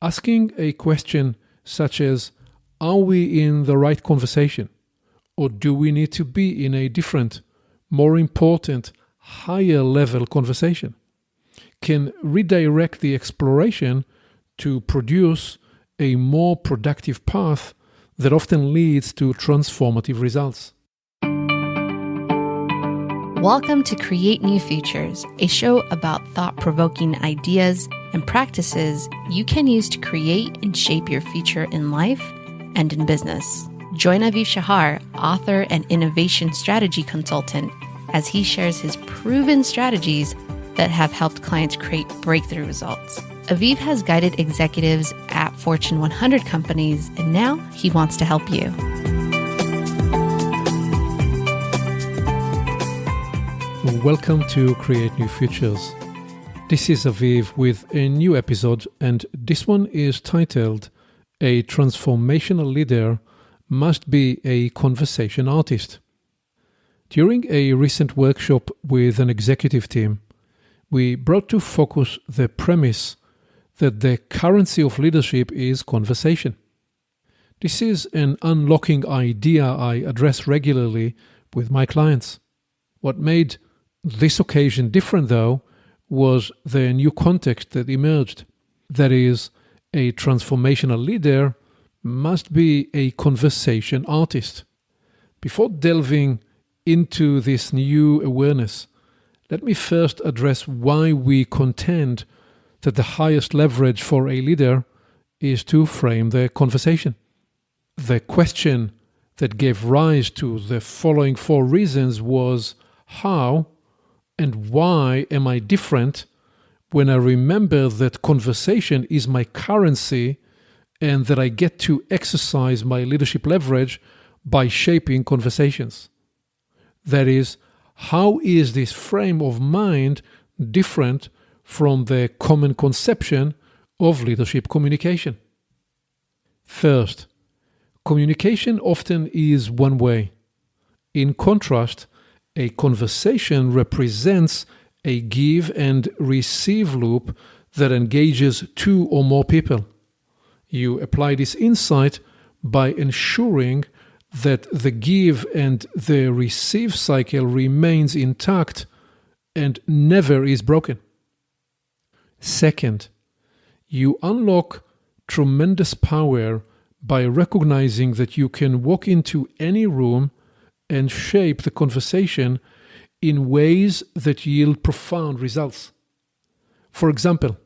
Asking a question such as, are we in the right conversation? Or do we need to be in a different, more important, higher level conversation? Can redirect the exploration to produce a more productive path that often leads to transformative results. Welcome to Create New Futures, a show about thought-provoking ideas and practices you can use to create and shape your future in life and in business. Join Aviv Shahar, author and innovation strategy consultant, as he shares his proven strategies that have helped clients create breakthrough results. Aviv has guided executives at Fortune 100 companies, and now he wants to help you. Welcome to Create New Futures. This is Aviv with a new episode, and this one is titled, A Transformational Leader Must Be a Conversation Artist. During a recent workshop with an executive team, we brought to focus the premise that the currency of leadership is conversation. This is an unlocking idea I address regularly with my clients. What made this occasion different, though, was the new context that emerged. That is, a transformational leader must be a conversation artist. Before delving into this new awareness, let me first address why we contend that the highest leverage for a leader is to frame the conversation. The question that gave rise to the following four reasons was, how and why am I different when I remember that conversation is my currency and that I get to exercise my leadership leverage by shaping conversations? That is, how is this frame of mind different from the common conception of leadership communication? First, communication often is one way. In contrast, a conversation represents a give and receive loop that engages two or more people. You apply this insight by ensuring that the give and the receive cycle remains intact and never is broken. Second, you unlock tremendous power by recognizing that you can walk into any room and shape the conversation in ways that yield profound results. For example,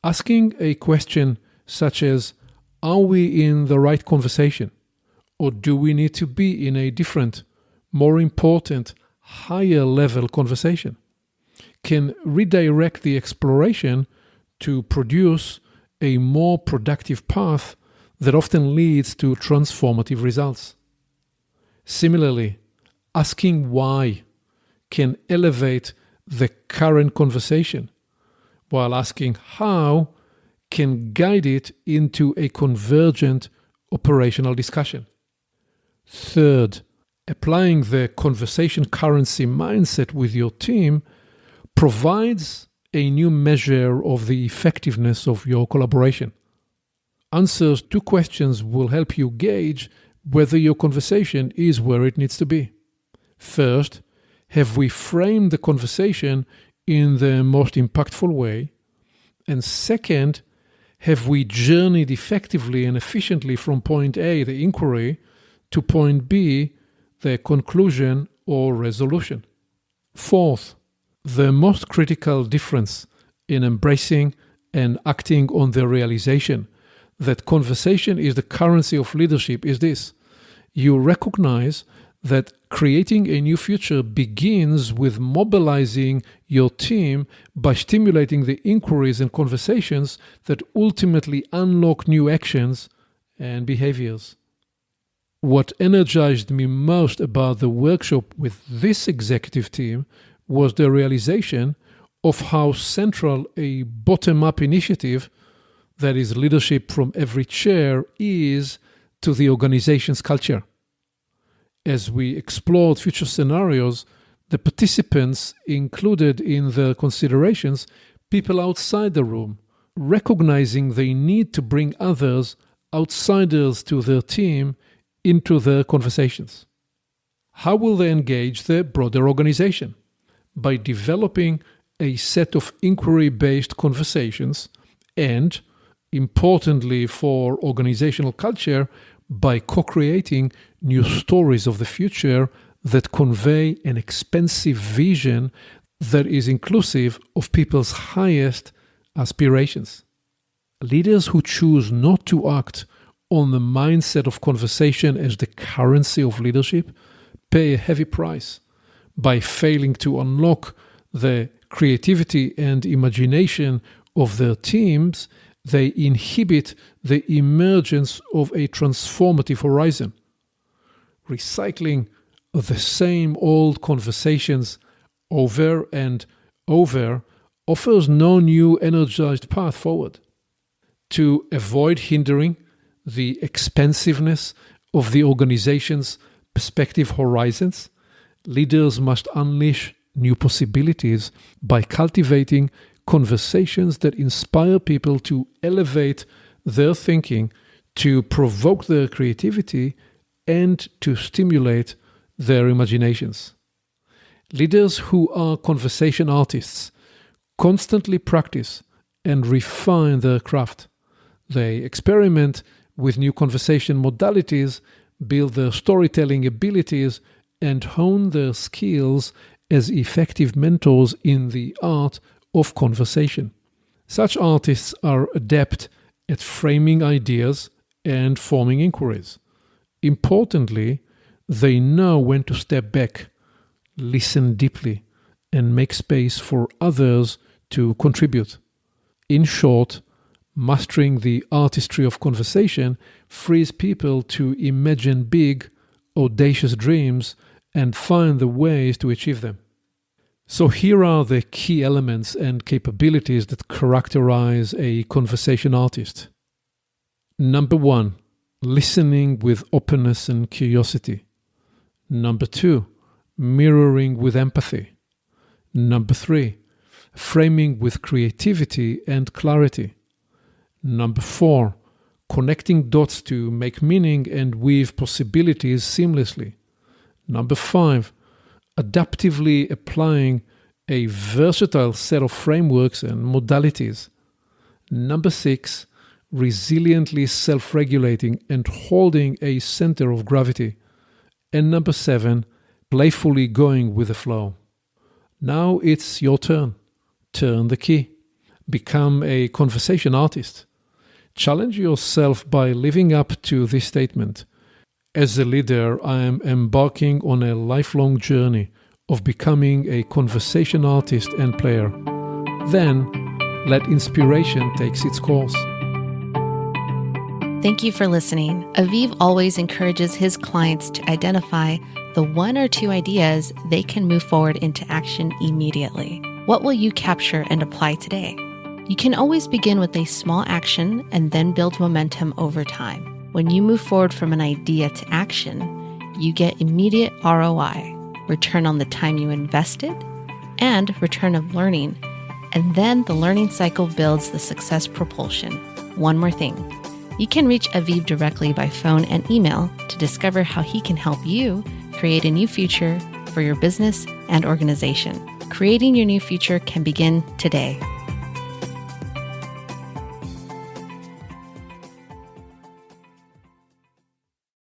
asking a question such as, are we in the right conversation? Or do we need to be in a different, more important, higher level conversation? Can redirect the exploration to produce a more productive path that often leads to transformative results. Similarly, asking why can elevate the current conversation, while asking how can guide it into a convergent operational discussion. Third, applying the conversation currency mindset with your team provides a new measure of the effectiveness of your collaboration. Answers to questions will help you gauge whether your conversation is where it needs to be. First, have we framed the conversation in the most impactful way? And second, have we journeyed effectively and efficiently from point A, the inquiry, to point B, the conclusion or resolution? Fourth, the most critical difference in embracing and acting on the realization that conversation is the currency of leadership is this. You recognize that creating a new future begins with mobilizing your team by stimulating the inquiries and conversations that ultimately unlock new actions and behaviors. What energized me most about the workshop with this executive team was the realization of how central a bottom-up initiative, that is leadership from every chair, is to the organization's culture. As we explored future scenarios, the participants included in their considerations people outside the room recognizing they need to bring others, outsiders to their team, into their conversations. How will they engage the broader organization? By developing a set of inquiry-based conversations and, importantly for organizational culture, by co-creating new stories of the future that convey an expansive vision that is inclusive of people's highest aspirations. Leaders who choose not to act on the mindset of conversation as the currency of leadership pay a heavy price by failing to unlock the creativity and imagination of their teams. They inhibit the emergence of a transformative horizon. Recycling the same old conversations over and over offers no new energized path forward. To avoid hindering the expansiveness of the organization's perspective horizons, leaders must unleash new possibilities by cultivating conversations that inspire people to elevate their thinking, to provoke their creativity, and to stimulate their imaginations. Leaders who are conversation artists constantly practice and refine their craft. They experiment with new conversation modalities, build their storytelling abilities, and hone their skills as effective mentors in the art of conversation. Such artists are adept at framing ideas and forming inquiries. Importantly, they know when to step back, listen deeply, and make space for others to contribute. In short, mastering the artistry of conversation frees people to imagine big, audacious dreams and find the ways to achieve them. So here are the key elements and capabilities that characterize a conversation artist. Number 1, listening with openness and curiosity. Number 2, mirroring with empathy. Number 3, framing with creativity and clarity. Number 4, connecting dots to make meaning and weave possibilities seamlessly. Number 5, adaptively applying a versatile set of frameworks and modalities. Number 6, resiliently self-regulating and holding a center of gravity. And number 7, playfully going with the flow. Now it's your turn. Turn the key. Become a conversation artist. Challenge yourself by living up to this statement. As a leader, I am embarking on a lifelong journey of becoming a conversation artist and player. Then, let inspiration take its course. Thank you for listening. Aviv always encourages his clients to identify the 1 or 2 ideas they can move forward into action immediately. What will you capture and apply today? You can always begin with a small action and then build momentum over time. When you move forward from an idea to action, you get immediate ROI, return on the time you invested, and return of learning. And then the learning cycle builds the success propulsion. One more thing. You can reach Aviv directly by phone and email to discover how he can help you create a new future for your business and organization. Creating your new future can begin today.